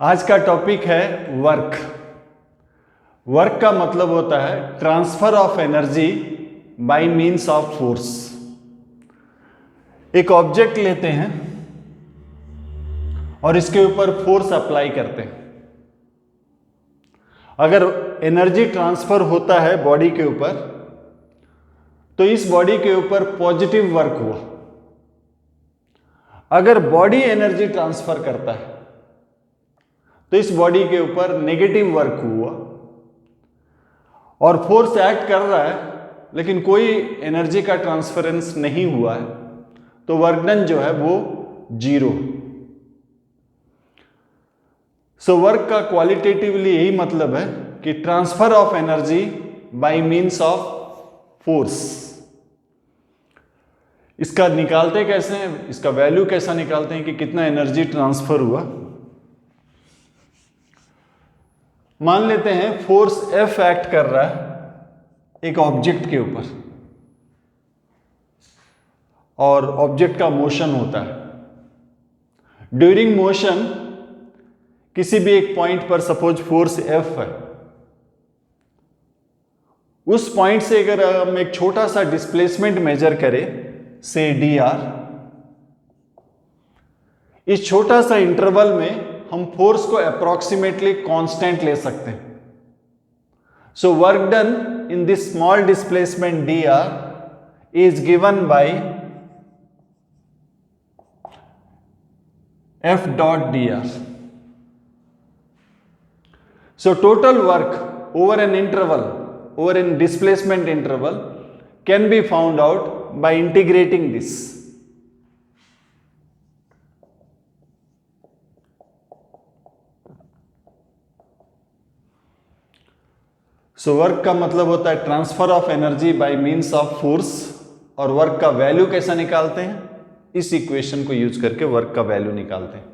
आज का टॉपिक है वर्क। वर्क का मतलब होता है transfer of energy by means of force. एक ऑब्जेक्ट लेते हैं और इसके ऊपर फोर्स अप्लाई करते हैं। अगर एनर्जी ट्रांसफर होता है बॉडी के ऊपर तो इस बॉडी के ऊपर पॉजिटिव वर्क हुआ। अगर बॉडी एनर्जी ट्रांसफर करता है तो इस बॉडी के ऊपर नेगेटिव वर्क हुआ और फोर्स एक्ट कर रहा है लेकिन कोई एनर्जी का ट्रांसफरेंस नहीं हुआ है तो वर्क डन जो है वो जीरो। सो वर्क का क्वालिटेटिवली यही मतलब है कि transfer of energy by means of force. इसका निकालते कैसे हैं, इसका वैल्यू कैसा निकालते हैं कि कितना एनर्जी ट्रांसफर हुआ। मान लेते हैं फोर्स F एक्ट कर रहा है एक ऑब्जेक्ट के ऊपर और ऑब्जेक्ट का मोशन होता है। ड्यूरिंग मोशन किसी भी एक पॉइंट पर सपोज फोर्स F है, उस पॉइंट से अगर हम एक छोटा सा डिस्प्लेसमेंट मेजर करें से dr, इस छोटा सा इंटरवल में हम फोर्स को अप्रोक्सीमेटली कांस्टेंट ले सकते हैं। सो work done in this small displacement dr is given by F dot dr. So total work over an interval, over an displacement interval can be found out by integrating this. So work का मतलब होता है transfer of energy by means of force. और work का value कैसा निकालते हैं, इस इक्वेशन को यूज करके वर्क का वैल्यू निकालते हैं।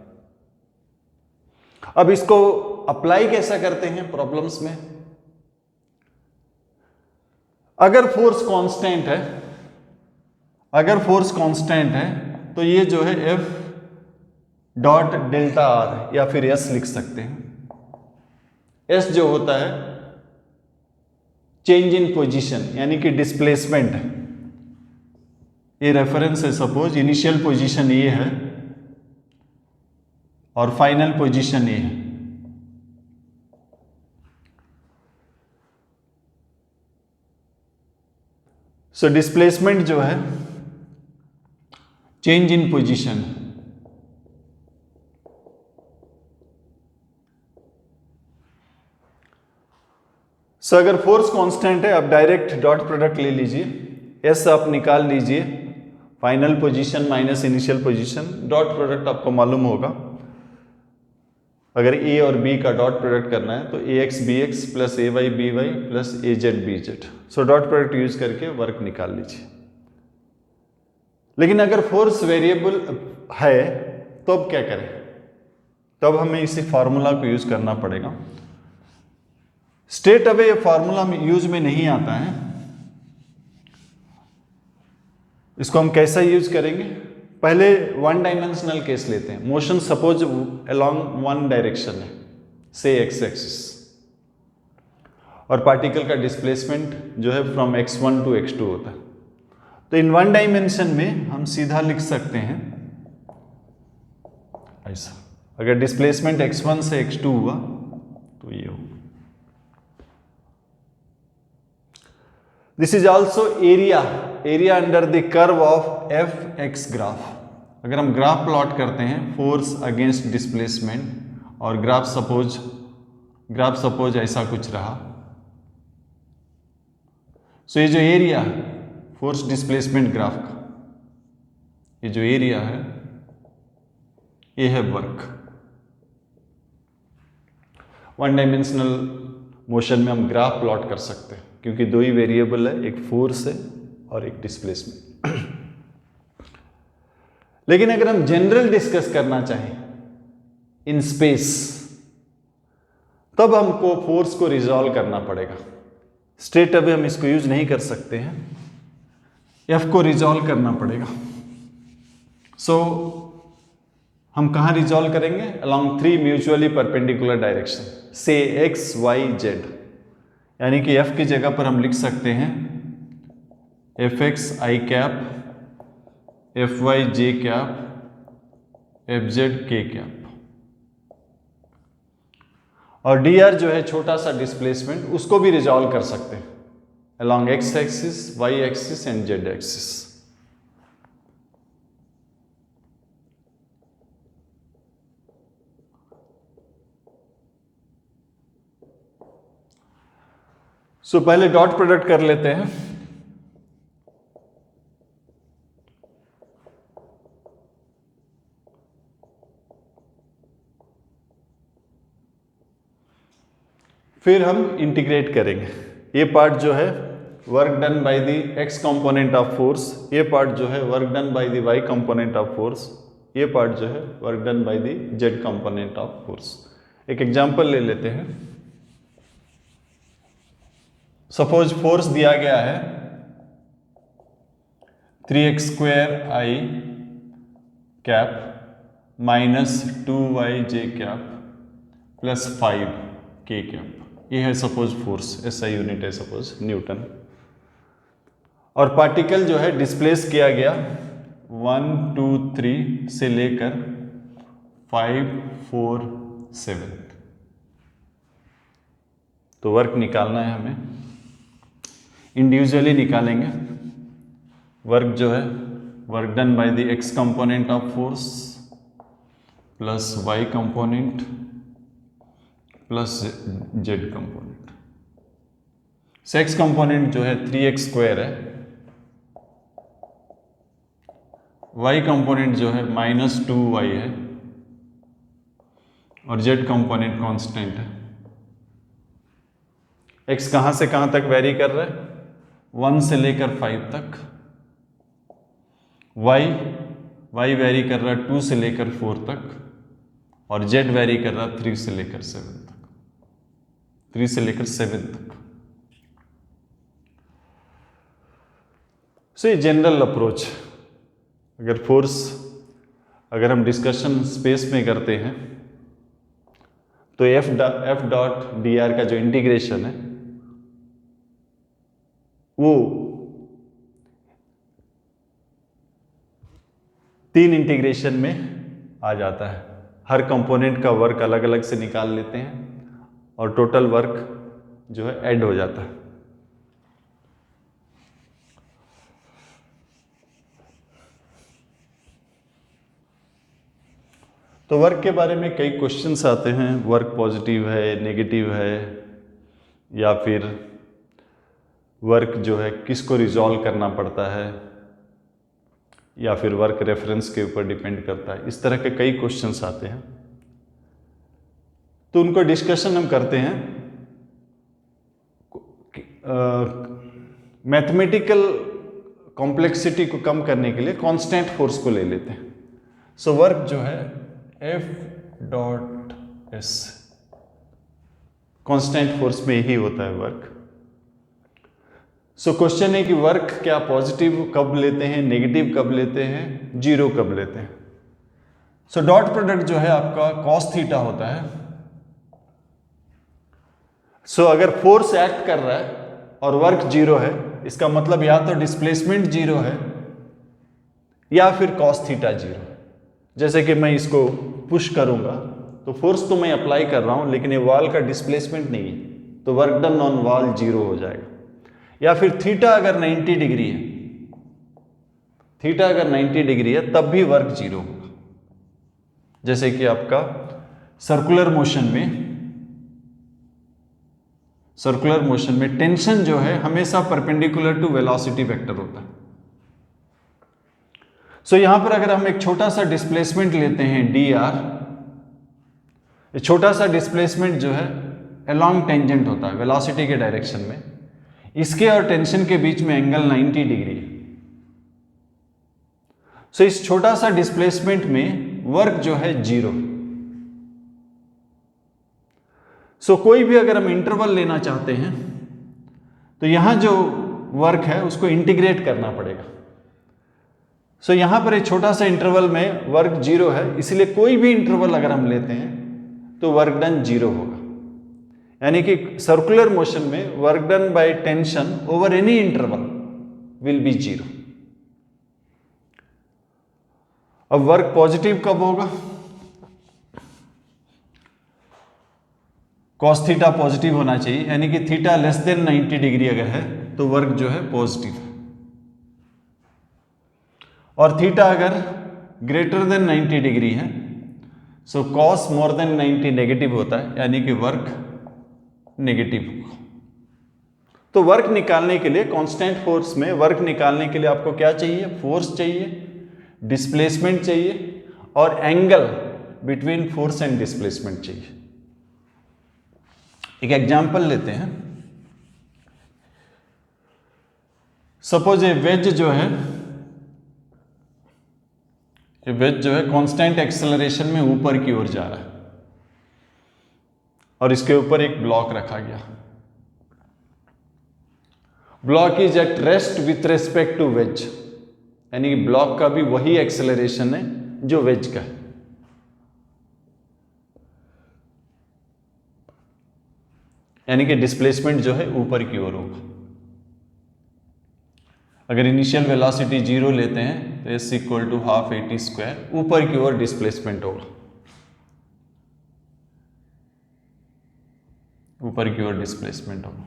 अब इसको अप्लाई कैसा करते हैं प्रॉब्लम्स में। अगर फोर्स कांस्टेंट है, अगर फोर्स कांस्टेंट है तो ये जो है F डॉट डेल्टा R या फिर S लिख सकते हैं। S जो होता है चेंज इन पोजीशन यानी कि डिस्प्लेसमेंट है। ये रेफरेंस है, सपोज इनिशियल पोजीशन ये है और फाइनल पोजीशन ये है। सो डिस्प्लेसमेंट जो है चेंज इन पोजीशन। सो अगर फोर्स कांस्टेंट है, आप डायरेक्ट डॉट प्रोडक्ट ले लीजिए, एस आप निकाल लीजिए, final position minus initial position, dot product आपको मालूम होगा। अगर ए और बी का डॉट प्रोडक्ट करना है तो A X B X plus A Y B Y plus A Z B Z. So dot product use करके वर्क निकाल लीजिए। लेकिन अगर फोर्स वेरिएबल है तो अब क्या करें, तब हमें इसी फॉर्मूला को यूज करना पड़ेगा। स्ट्रेट अवे ये फॉर्मूला यूज में नहीं आता है। इसको हम कैसा यूज करेंगे, पहले वन डायमेंशनल केस लेते हैं। Motion suppose along one direction है, से एक्स एक्सिस, और पार्टिकल का डिस्प्लेसमेंट जो है फ्रॉम x1 टू x2 होता है। तो इन वन डायमेंशन में हम सीधा लिख सकते हैं ऐसा, अगर डिस्प्लेसमेंट x1 से x2 हुआ तो ये होगा। This is also area, area under the curve of F x graph. अगर हम ग्राफ प्लॉट करते हैं फोर्स अगेंस्ट डिस्प्लेसमेंट और ग्राफ सपोज ऐसा कुछ रहा, सो ये जो एरिया है फोर्स डिस्प्लेसमेंट ग्राफ का, ये जो एरिया है ये है वर्क। वन डायमेंशनल मोशन में हम ग्राफ प्लॉट कर सकते हैं क्योंकि दो ही वेरिएबल है, एक फोर्स है और एक डिस्प्लेसमेंट। लेकिन अगर हम जनरल डिस्कस करना चाहें इन स्पेस, तब हमको फोर्स को रिजॉल्व करना पड़ेगा। स्ट्रेट अवे हम इसको यूज नहीं कर सकते हैं, एफ को रिजॉल्व करना पड़ेगा। सो हम कहाँ रिजॉल्व करेंगे? अलॉन्ग 3 म्यूचुअली परपेंडिकुलर डायरेक्शन, से एक्स वाई जेड। यानी कि एफ की जगह पर हम लिख सकते हैं एफ एक्स आई कैप, एफ वाई जे कैप, एफ जेड के कैप। और डी आर जो है छोटा सा डिस्प्लेसमेंट, उसको भी रिजॉल्व कर सकते हैं along X axis, Y axis and Z axis. So पहले डॉट प्रोडक्ट कर लेते हैं। फिर हम इंटीग्रेट करेंगे। ये पार्ट जो है work done by the X component of force, ये पार्ट जो है work done by the Y component of force, ये पार्ट जो है work done by the Z component of force. एक एग्जांपल ले लेते हैं। सपोज फोर्स दिया गया है 3x² I cap minus 2yj cap plus 5k cap. ये है सपोज फोर्स, ऐसा यूनिट है सपोज न्यूटन। और पार्टिकल जो है डिस्प्लेस किया गया 1 2 3 से लेकर 5 4 7। तो वर्क निकालना है हमें, इंडिविजुअली निकालेंगे। वर्क जो है work done by the X component of force plus Y component plus Z component. X component जो है 3x² है, वाई कंपोनेंट जो है -2y है और जेड कंपोनेंट कांस्टेंट है। x कहां से कहां तक वेरी कर रहा है? 1 से लेकर 5 तक। y वेरी कर रहा है 2 से लेकर 4 तक और z वेरी कर रहा है 3 से लेकर 7 तक। 3 से लेकर 7 तक। सो ये जनरल अप्रोच। अगर फोर्स अगर हम डिस्कशन स्पेस में करते हैं तो एफ डॉट डी आर का जो इंटीग्रेशन है वो 3 इंटीग्रेशन में आ जाता है। हर कंपोनेंट का वर्क अलग अलग से निकाल लेते हैं और टोटल वर्क जो है ऐड हो जाता है। तो वर्क के बारे में कई क्वेश्चंस आते हैं। वर्क पॉजिटिव है, नेगेटिव है, या फिर वर्क जो है किसको रिजॉल्व करना पड़ता है, या फिर वर्क रेफरेंस के ऊपर डिपेंड करता है। इस तरह के कई क्वेश्चंस आते हैं, तो उनको डिस्कशन हम करते हैं। मैथमेटिकल कॉम्प्लेक्सिटी को कम करने के लिए कांस्टेंट फोर्स को ले लेते हैं। सो वर्क जो है F dot S, constant force में ही होता है वर्क। सो क्वेश्चन है कि वर्क क्या पॉजिटिव कब लेते हैं, नेगेटिव कब लेते हैं, जीरो कब लेते हैं। सो डॉट प्रोडक्ट जो है आपका cos थीटा होता है। सो अगर फोर्स एक्ट कर रहा है और वर्क जीरो है, इसका मतलब या तो डिस्प्लेसमेंट जीरो है या फिर cos थीटा जीरो है। जैसे कि मैं इसको पुश करूंगा तो फोर्स तो मैं अप्लाई कर रहा हूं, लेकिन ये वॉल का डिस्प्लेसमेंट नहीं है, तो work done on wall zero हो जाएगा। या फिर थीटा अगर 90 डिग्री है, थीटा अगर 90 डिग्री है तब भी वर्क जीरो होगा। जैसे कि आपका सर्कुलर मोशन में टेंशन जो है हमेशा परपेंडिकुलर टू वेलोसिटी वेक्टर होता है। सो यहां पर अगर हम एक छोटा सा डिस्प्लेसमेंट लेते हैं dr, छोटा सा डिस्प्लेसमेंट जो है अलोंग टेंजेंट होता है वेलोसिटी के डायरेक्शन में, इसके और टेंशन के बीच में एंगल 90 डिग्री है। सो इस छोटा सा डिस्प्लेसमेंट में वर्क जो है जीरो। सो कोई भी अगर हम इंटरवल लेना चाहते हैं तो यहां जो वर्क है उसको इंटीग्रेट करना पड़ेगा। सो यहां पर एक छोटा सा इंटरवल में वर्क 0 है, इसलिए कोई भी इंटरवल अगर हम लेते हैं तो वर्क डन 0 होगा। यानी कि सर्कुलर मोशन में work done by tension over any interval will be 0। अब वर्क पॉजिटिव कब होगा? कॉस थीटा पॉजिटिव होना चाहिए, यानी कि थीटा लेस देन 90 डिग्री अगर है तो वर्क जो है पॉजिटिव है, और थीटा अगर ग्रेटर देन 90 डिग्री है so cos more than 90 negative होता है, यानी कि वर्क नेगेटिव होगा। तो वर्क निकालने के लिए, कांस्टेंट फोर्स में वर्क निकालने के लिए आपको क्या चाहिए? फोर्स चाहिए, डिस्प्लेसमेंट चाहिए, और angle between force and displacement चाहिए। एक एग्जांपल लेते हैं। सपोज ये वेज जो है कांस्टेंट एक्सेलरेशन में ऊपर की ओर जा रहा है और इसके ऊपर एक ब्लॉक रखा गया। Block is at rest with respect to wedge, यानी कि ब्लॉक का भी वही एक्सेलरेशन है जो वेज का है। यानी कि डिस्प्लेसमेंट जो है ऊपर की ओर होगा। अगर इनिशियल वेलोसिटी 0 लेते हैं तो s equal to half AT square, ऊपर की ओर डिस्प्लेसमेंट होगा, ऊपर की ओर डिस्प्लेसमेंट होगा।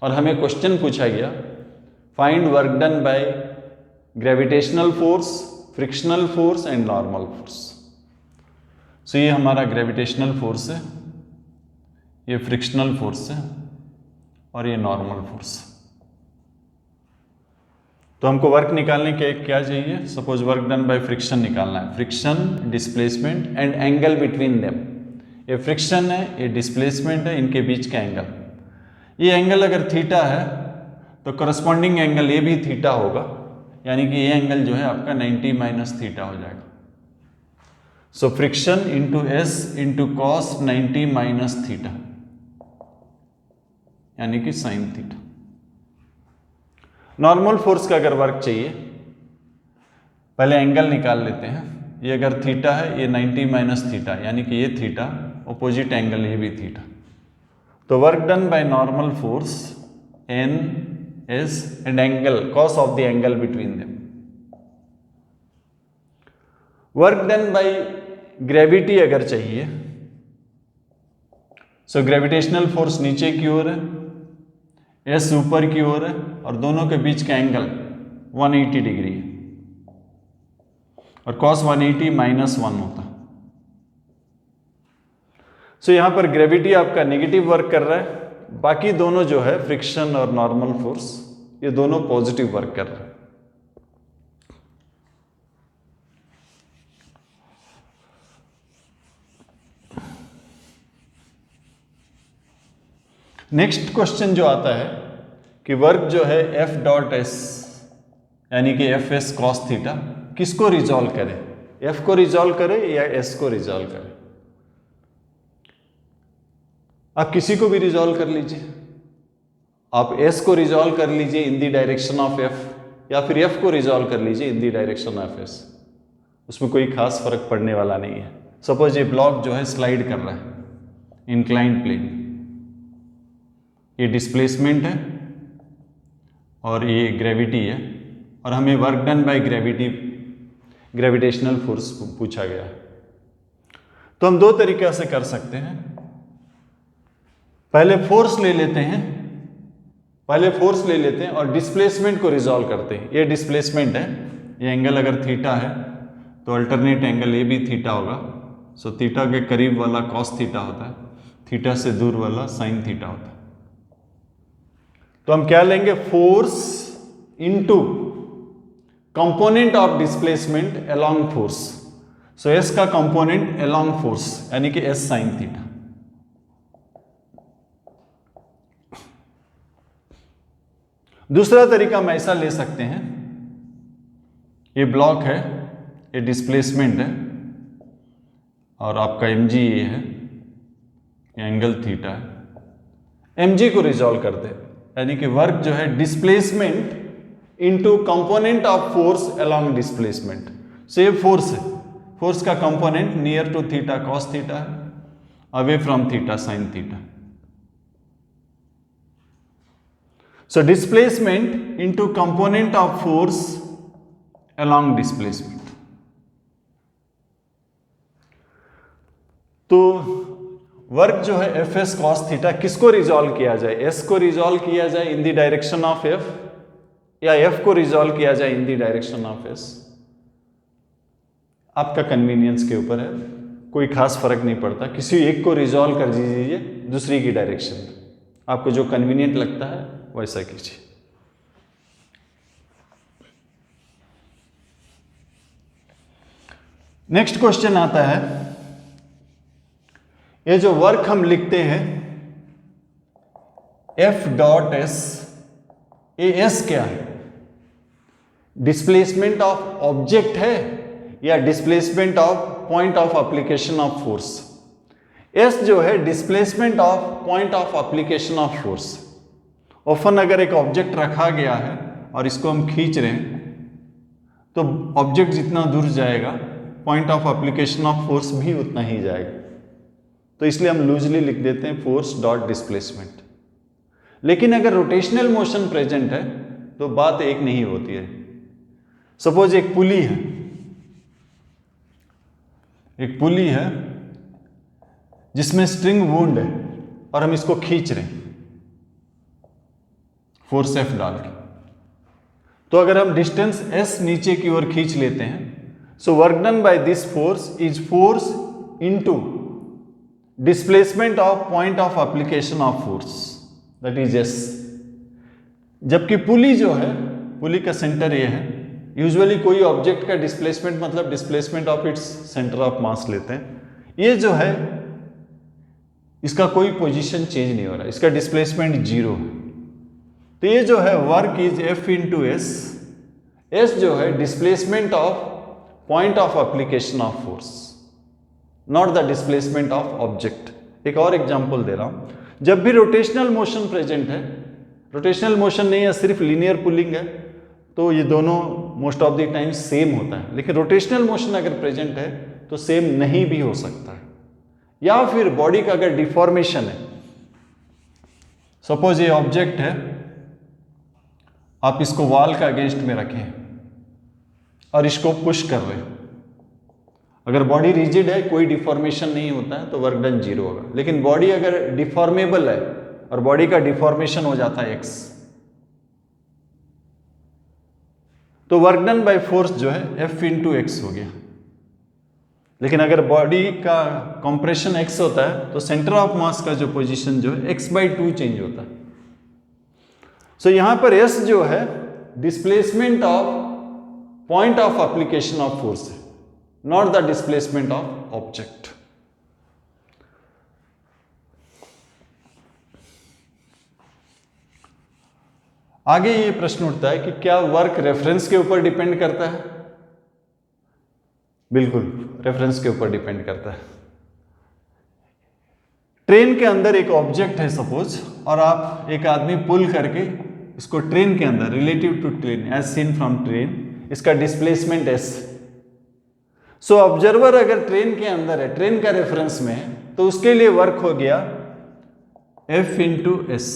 और हमें क्वेश्चन पूछा गया, find work done by gravitational force, frictional force and normal force. So ये हमारा ग्रेविटेशनल फोर्स है, ये फ्रिक्शनल फोर्स है, और ये नॉर्मल फोर्स है। तो हमको वर्क निकालने के क्या चाहिए? Suppose work done by friction निकालना है। Friction, displacement and angle between them. ये फ्रिक्शन है, ये डिस्प्लेसमेंट है, इनके बीच का एंगल। ये एंगल अगर थीटा है तो करस्पॉन्डिंग एंगल ये भी थीटा होगा, यानी कि ये एंगल जो है आपका 90 माइनस थीटा हो जाएगा। So friction into S into cos 90 minus theta, यानी कि साइन थीटा। नॉर्मल फोर्स का अगर वर्क चाहिए, पहले एंगल निकाल लेते हैं। ये अगर थीटा है, ये 90 माइनस थीटा, यानी कि ये थीटा, ऑपोजिट एंगल ये भी थीटा। तो work done by normal force N S and angle cos of the angle between them. Work done by gravity अगर चाहिए, सो ग्रेविटेशनल फोर्स नीचे की ओर है, एस ऊपर की ओर है, और दोनों के बीच का एंगल 180 डिग्री है, और cos 180 माइनस 1 होता है। सो यहां पर ग्रेविटी आपका नेगेटिव वर्क कर रहा है, बाकी दोनों जो है फ्रिक्शन और नॉर्मल फोर्स, ये दोनों पॉजिटिव वर्क कर रहे हैं। नेक्स्ट क्वेश्चन जो आता है कि वर्क जो है F डॉट एस, यानी कि एफ एस कॉस थीटा, किसको रिजॉल्व करे? F को रिजॉल्व करे या S को रिजॉल्व करे? आप किसी को भी रिजॉल्व कर लीजिए। आप S को रिजॉल्व कर लीजिए इन द डायरेक्शन ऑफ F, या फिर F को रिजॉल्व कर लीजिए इन द डायरेक्शन ऑफ S। उसमें कोई खास फर्क पड़ने वाला नहीं है। सपोज ये ब्लॉक जो है स्लाइड कर रहा है इंक्लाइंड प्लेन, ये डिस्प्लेसमेंट है और ये ग्रेविटी है, और हमें work done by gravitational force पूछा गया है। तो हम दो तरीके से कर सकते हैं। पहले फोर्स ले लेते हैं और डिस्प्लेसमेंट को रिजॉल्व करते हैं। ये डिस्प्लेसमेंट है, ये एंगल अगर थीटा है तो अल्टरनेट एंगल ये भी थीटा होगा। सो थीटा के करीब वाला कॉस थीटा होता है, थीटा से दूर वाला साइन थीटा होता है। तो हम क्या लेंगे? Force into component of displacement along force. So S का कंपोनेंट अलोंग फोर्स, यानी कि एस साइन थीटा। दूसरा तरीका हम ऐसा ले सकते हैं, ये ब्लॉक है, ये डिस्प्लेसमेंट है, और आपका mg ये है, ये एंगल थीटा है। mg को रिजॉल्व करते हैं, यानी कि वर्क जो है displacement into component of force along displacement. So ये फोर्स है, फोर्स का component near to theta cos theta है, away from theta sine theta. So displacement into component of force along displacement. तो वर्क जो है F S cos theta किसको resolve किया जाए, एस को रिजॉल्व किया जाए in the direction of F, या एफ को रिजॉल्व किया जाए in the direction of S, आपका कन्वीनियंस के ऊपर है, कोई खास फर्क नहीं पड़ता। किसी एक को रिजॉल्व कर दीजिए दूसरी की डायरेक्शन में, आपको जो कन्वीनियंट लगता है वैसा कीजिए। नेक्स्ट क्वेश्चन आता है, ये जो वर्क हम लिखते हैं एफ डॉट एस, ये एस क्या है, डिस्प्लेसमेंट ऑफ ऑब्जेक्ट है या displacement of point of application of force. S जो है displacement of point of application of force. Often अगर एक ऑब्जेक्ट रखा गया है और इसको हम खींच रहे हैं तो ऑब्जेक्ट जितना दूर जाएगा point of application of force भी उतना ही जाएगा, तो इसलिए हम लूजली लिख देते हैं फोर्स डॉट डिस्प्लेसमेंट। लेकिन अगर रोटेशनल मोशन प्रेजेंट है तो बात एक नहीं होती है। सपोज एक पुली है, एक पुली है जिसमें स्ट्रिंग वुंड है और हम इसको खींच रहे हैं फोर्स एफ डाल के, तो अगर हम डिस्टेंस एस नीचे की ओर खींच लेते हैं, सो work done by this force is force into displacement of point of application of force, that is S. जबकि पुली जो है, पुली का सेंटर ये है, यूजुअली कोई ऑब्जेक्ट का डिस्प्लेसमेंट मतलब displacement of its centre of mass लेते हैं, ये जो है इसका कोई पोजीशन चेंज नहीं हो रहा, इसका डिस्प्लेसमेंट जीरो है। तो ये जो है work is F into S, S जो है displacement of point of application of force, not the displacement of object. एक और एग्जांपल दे रहा हूं, जब भी रोटेशनल मोशन प्रेजेंट है, रोटेशनल मोशन नहीं है सिर्फ लीनियर पुलिंग है, तो ये दोनों most of the time same होता है। लेकिन रोटेशनल मोशन अगर प्रेजेंट है तो सेम नहीं भी हो सकता है, या फिर बॉडी का अगर डिफॉर्मेशन है, सपोज ये ऑब्जेक्ट है, आप इसको वॉल का अगेंस्ट में रखें और इसको पुश कर रहे हैं, अगर बॉडी रिजिड है कोई डिफॉर्मेशन नहीं होता है तो वर्क डन जीरो होगा। लेकिन बॉडी अगर डिफॉर्मेबल है और बॉडी का डिफॉर्मेशन हो जाता है एक्स, तो वर्क डन बाय फोर्स जो है एफ इंटू एक्स हो गया। लेकिन अगर बॉडी का कंप्रेशन एक्स होता है तो सेंटर ऑफ मास का जो पोजीशन जो है एक्स बाई टू चेंज होता है। सो यहां पर एस जो है displacement of point of application of force है, not the displacement of object. आगे ये प्रश्न उठता है कि क्या वर्क रेफरेंस के ऊपर डिपेंड करता है? बिल्कुल रेफरेंस के ऊपर डिपेंड करता है। ट्रेन के अंदर एक ऑब्जेक्ट है सपोज, और आप एक आदमी पुल करके इसको ट्रेन के अंदर relative to train as seen from train, इसका डिस्प्लेसमेंट एस। सो ऑब्जर्वर अगर ट्रेन के अंदर है, ट्रेन का रेफरेंस में है, तो उसके लिए वर्क हो गया एफ इंटू एस।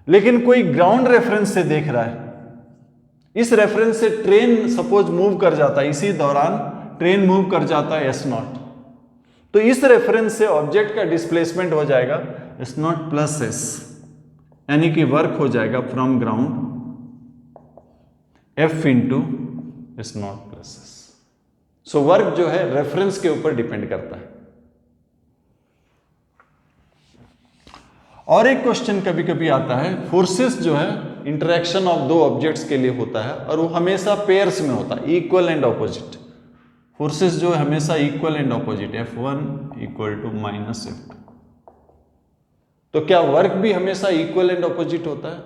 लेकिन कोई ग्राउंड रेफरेंस से देख रहा है, इस रेफरेंस से ट्रेन सपोज मूव कर जाता है, इसी दौरान ट्रेन मूव कर जाता है एस नॉट, तो इस रेफरेंस से ऑब्जेक्ट का डिस्प्लेसमेंट हो जाएगा एस नॉट प्लस एस, यानी कि वर्क हो जाएगा from ground F into S not plus S. So work जो है रेफरेंस के ऊपर डिपेंड करता है। और एक क्वेश्चन कभी कभी आता है, फोर्सेस जो है इंटरेक्शन ऑफ दो ऑब्जेक्ट्स के लिए होता है और वो हमेशा पेयर्स में होता है, इक्वल एंड ऑपोजिट। फोर्सेस जो है हमेशा equal and opposite, F1 equal to minus F2। तो क्या वर्क भी हमेशा इक्वल एंड ऑपोजिट होता है?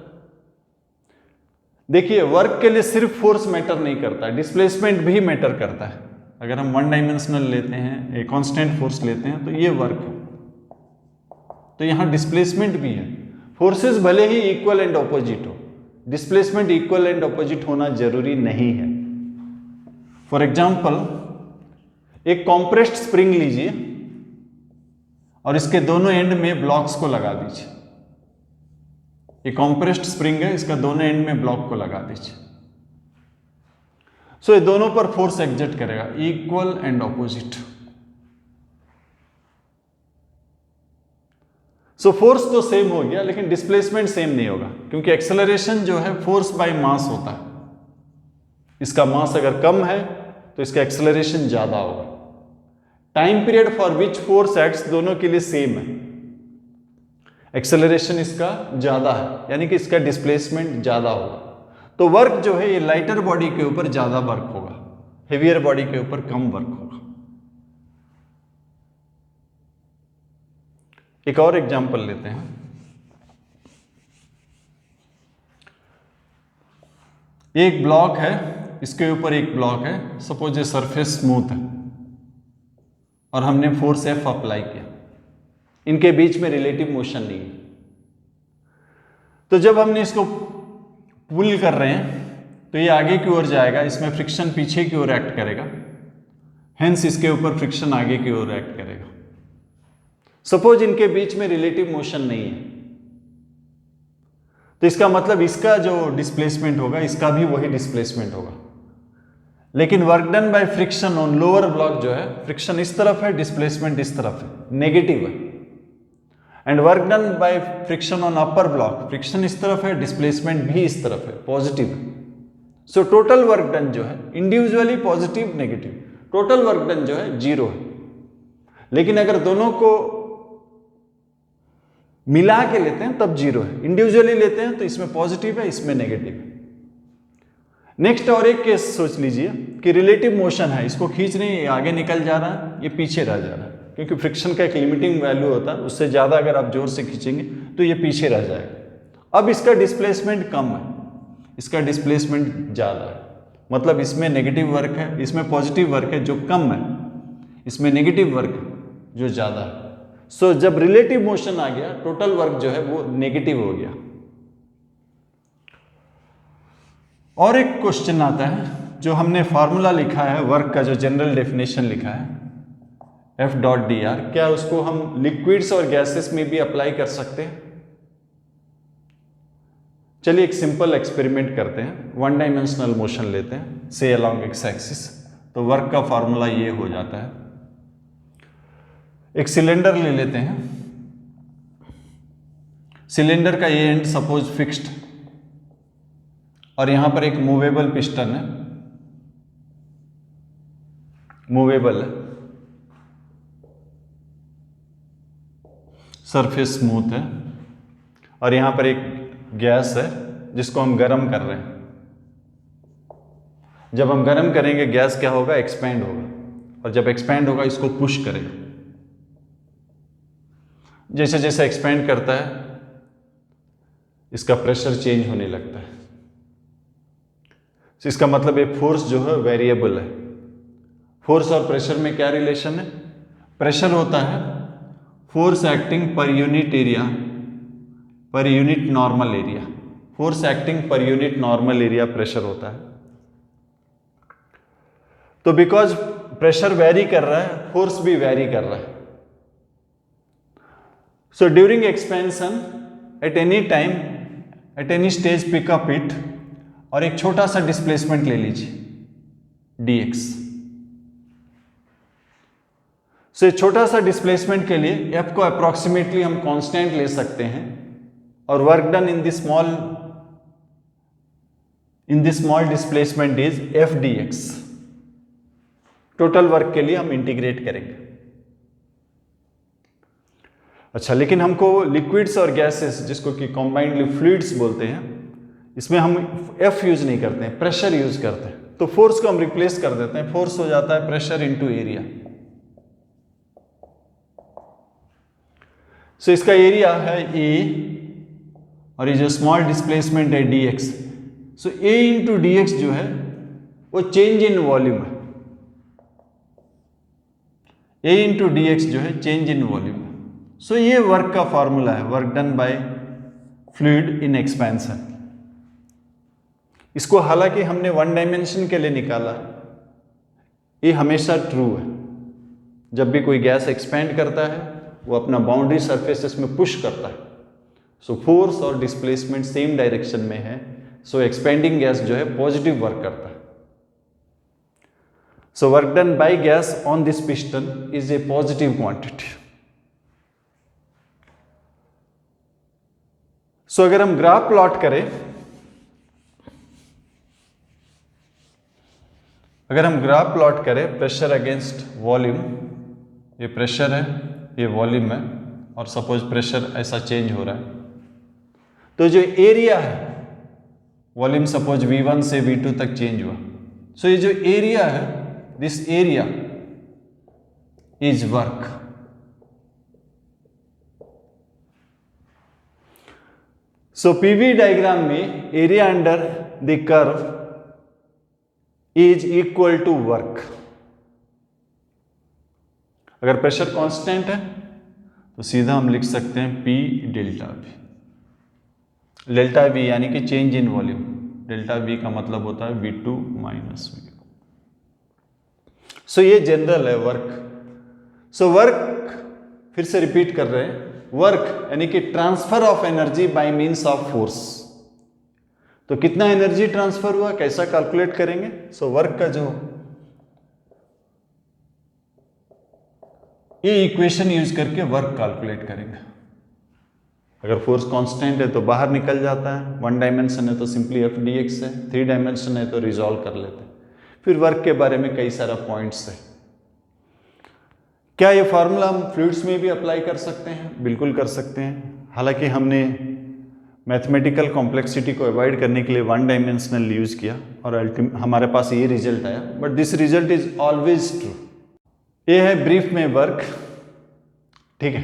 देखिए, वर्क के लिए सिर्फ फोर्स मैटर नहीं करता है, डिस्प्लेसमेंट भी मैटर करता है। अगर हम वन डायमेंशनल लेते हैं, एक कांस्टेंट फोर्स लेते हैं, तो ये वर्क है, तो यहां डिस्प्लेसमेंट भी है। फोर्सेस भले ही इक्वल एंड ऑपोजिट हो, डिस्प्लेसमेंट इक्वल एंड अपोजिट होना जरूरी नहीं है। फॉर एग्जाम्पल, एक कॉम्प्रेस्ड स्प्रिंग लीजिए और इसके दोनों एंड में ब्लॉक्स को लगा दीजिए। ये कॉम्प्रेस्ड स्प्रिंग है, इसका दोनों एंड में ब्लॉक को लगा दीजिए। सो ये दोनों पर फोर्स एग्जर्ट करेगा, equal and opposite. So force तो सेम हो गया, लेकिन डिस्प्लेसमेंट सेम नहीं होगा, क्योंकि एक्सेलरेशन जो है फोर्स बाय मास होता है। इसका मास अगर कम है तो इसका एक्सेलरेशन ज्यादा होगा। Time period for which force acts दोनों के लिए सेम है। एक्सेलरेशन इसका ज्यादा है, यानी कि इसका डिस्प्लेसमेंट ज्यादा होगा। तो वर्क जो है ये लाइटर बॉडी के ऊपर ज्यादा वर्क होगा, हेवियर बॉडी के ऊपर कम वर्क होगा। एक और एग्जांपल लेते हैं। एक ब्लॉक है, इसके ऊपर एक ब्लॉक है, सपोज ये सरफेस स्मूथ है और हमने फोर्स एफ अप्लाई किया। इनके बीच में रिलेटिव मोशन नहीं है। तो जब हमने इसको पुल कर रहे हैं तो ये आगे की ओर जाएगा, इसमें फ्रिक्शन पीछे की ओर एक्ट करेगा, हेंस इसके ऊपर फ्रिक्शन आगे की ओर एक्ट करेगा। सपोज इनके बीच में रिलेटिव मोशन नहीं है, तो इसका मतलब इसका जो डिस्प्लेसमेंट होगा इसका भी वही डिस्प्लेसमेंट होगा। लेकिन work done by friction on lower block जो है, फ्रिक्शन इस तरफ है, डिस्प्लेसमेंट इस तरफ है, नेगेटिव है। And work done by friction on upper block, friction इस तरफ है, डिस्प्लेसमेंट भी इस तरफ है, पॉजिटिव है। सो टोटल वर्क डन जो है individually positive negative, total work done जो है 0 है। लेकिन अगर दोनों को मिला के लेते हैं तब 0 है, इंडिविजुअली लेते हैं तो इसमें पॉजिटिव है, इसमें नेगेटिव है। नेक्स्ट और एक केस सोच लीजिए कि रिलेटिव मोशन है, इसको खींच रहे हैं, ये आगे निकल जा रहा है, ये पीछे रह जा रहा है, क्योंकि फ्रिक्शन का एक लिमिटिंग वैल्यू होता है, उससे ज़्यादा अगर आप जोर से खींचेंगे तो ये पीछे रह जाएगा। अब इसका डिस्प्लेसमेंट कम है, इसका डिस्प्लेसमेंट ज़्यादा है, मतलब इसमें नेगेटिव वर्क है, इसमें पॉजिटिव वर्क है जो कम है, इसमें नेगेटिव वर्क है जो ज़्यादा है। सो जब रिलेटिव मोशन आ गया, टोटल वर्क जो है वो नेगेटिव हो गया। और एक क्वेश्चन आता है जो हमने फॉर्मूला लिखा है, वर्क का जो जनरल डेफिनेशन लिखा है F.dr, क्या उसको हम लिक्विड्स और गैसेस में भी अप्लाई कर सकते हैं? चलिए एक सिंपल एक्सपेरिमेंट करते हैं। 1 डायमेंशनल मोशन लेते हैं, से अलोंग एक्स एक्सिस, तो वर्क का फॉर्मूला ये हो जाता है। एक सिलेंडर ले लेते हैं, सिलेंडर का ये एंड सपोज फिक्स्ड और यहां पर एक मूवेबल पिस्टन है, मूवेबल है, सरफेस स्मूथ है और यहां पर एक गैस है जिसको हम गर्म कर रहे हैं। जब हम गर्म करेंगे गैस क्या होगा, एक्सपैंड होगा, और जब एक्सपैंड होगा इसको पुश करेगा। जैसे जैसे एक्सपैंड करता है इसका प्रेशर चेंज होने लगता है। तो इसका मतलब ये फोर्स जो है वेरिएबल है। फोर्स और प्रेशर में क्या रिलेशन है? प्रेशर होता है force acting per unit area, per unit normal area, force acting per unit normal area pressure होता है। तो बिकॉज प्रेशर वेरी कर रहा है, फोर्स भी वेरी कर रहा है। So during expansion at any time, at any stage pick up it, और एक छोटा सा डिस्प्लेसमेंट ले लीजिए dx। सो छोटा सा डिस्प्लेसमेंट के लिए f को अप्रोक्सीमेटली हम कांस्टेंट ले सकते हैं, और work done in this small displacement is f dx। Total work के लिए हम इंटीग्रेट करेंगे। अच्छा, लेकिन हमको लिक्विड्स और गैसेस, जिसको कि कॉम्बाइंडली फ्लूइड्स बोलते हैं, इसमें हम F यूज नहीं करते हैं, प्रेशर यूज करते हैं। तो फोर्स को हम रिप्लेस कर देते हैं, फोर्स हो जाता है प्रेशर इनटू एरिया। सो इसका एरिया है A और ये जो स्मॉल डिस्प्लेसमेंट है dx। So A into dx जो है वो चेंज इन वॉल्यूम है। A इंटू dx जो है चेंज इन वॉल्यूम। सो ये वर्क का फॉर्मूला है, work done bye fluid in expansion. इसको हालांकि हमने वन डायमेंशन के लिए निकाला है, ये हमेशा ट्रू है। जब भी कोई गैस एक्सपेंड करता है वो अपना बाउंड्री सरफेसेस में पुश करता है, सो फोर्स और डिस्प्लेसमेंट सेम डायरेक्शन में है, सो एक्सपेंडिंग गैस जो है पॉजिटिव वर्क करता है। So work done by gas on this piston is a positive quantity. So अगर हम ग्राफ प्लॉट करें, प्रेशर अगेंस्ट वॉल्यूम, ये प्रेशर है, ये वॉल्यूम है, और सपोज प्रेशर ऐसा चेंज हो रहा है, तो जो एरिया है वॉल्यूम सपोज V1 से V2 तक चेंज हुआ, सो ये जो एरिया है, this area is work. So PV diagram में area under the curve is equal to work. अगर प्रेशर कांस्टेंट है तो सीधा हम लिख सकते हैं P delta V। Delta V यानी कि change in volume, delta V का मतलब होता है V2 माइनस V। सो ये जनरल है वर्क। सो वर्क फिर से रिपीट कर रहे हैं, वर्क यानी कि transfer of energy by means of force. तो कितना एनर्जी ट्रांसफर हुआ, कैसा कैलकुलेट करेंगे? सो वर्क का जो ये इक्वेशन यूज करके वर्क कैलकुलेट करेंगे। अगर फोर्स कांस्टेंट है तो बाहर निकल जाता है, वन डायमेंशन है तो सिंपली F dx है, थ्री डायमेंशन है तो रिजॉल्व कर लेते हैं। फिर वर्क के बारे में कई सारा पॉइंट्स है। क्या ये फार्मूला हम फ्लूइड्स में भी अप्लाई कर सकते हैं? बिल्कुल कर सकते हैं। हालांकि हमने मैथमेटिकल कॉम्प्लेक्सिटी को अवॉइड करने के लिए वन डायमेंशनल यूज किया और हमारे पास ये रिजल्ट आया, but this result is always true. ये है ब्रीफ में वर्क, ठीक है।